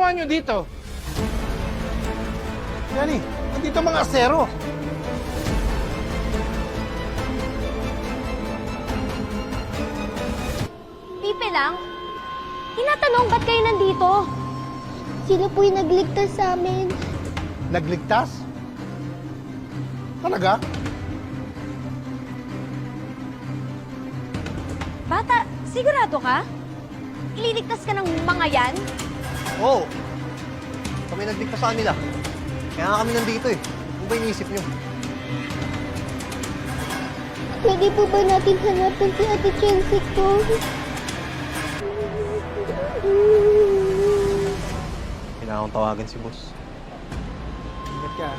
ginagawa nyo dito? Yani, nandito mga asero. Pipe lang? Tinatanong ba't kayo nandito? Sino po yung nagligtas sa amin? Nagligtas? Talaga? Bata, sigurado ka? Ililigtas ka ng mga yan? Oo. Kami nagligtas sa kanila. Kaya nga kami nandito eh. Ano ba iniisip nyo? Pwede po ba natin hanapin si Ate Chelsea ko? Kailangan kong tawagan si boss. Ingat ka.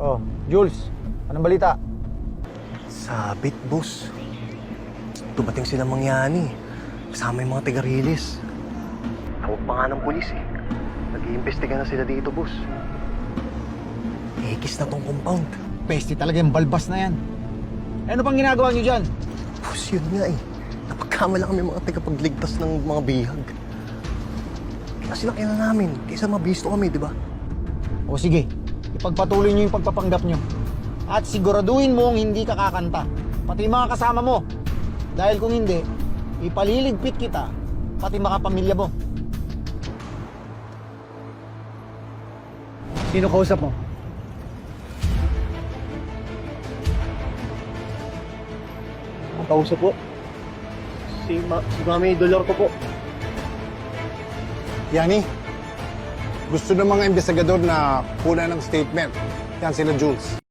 Oh, Jules, anong balita? Sabit, boss. Dumating sila mangyani. Kasama yung mga taga-rilis. Tawag pa nga ng pulis eh. Nag-iimbestiga na sila dito, boss. Ekis na tong compound. Peste talaga yung balbas na yan. Ano pang ginagawa niyo dyan? Boss, yun nga eh. Napagkamala kami mga tagapagligtas ng mga bihag. Kaya sinakyan na namin. Kaysa mabisto kami, di ba? O sige, ipagpatuloy niyo yung pagpapanggap niyo. At siguraduhin mong hindi ka kakanta. Pati yung mga kasama mo. Dahil kung hindi, ipaliligpit kita, pati mga pamilya mo. Sino kausap mo? Ang kausap po. Si Mami Dolor ko po. Yani, gusto ng mga investigador na kunan ng statement. Yan sila Jules.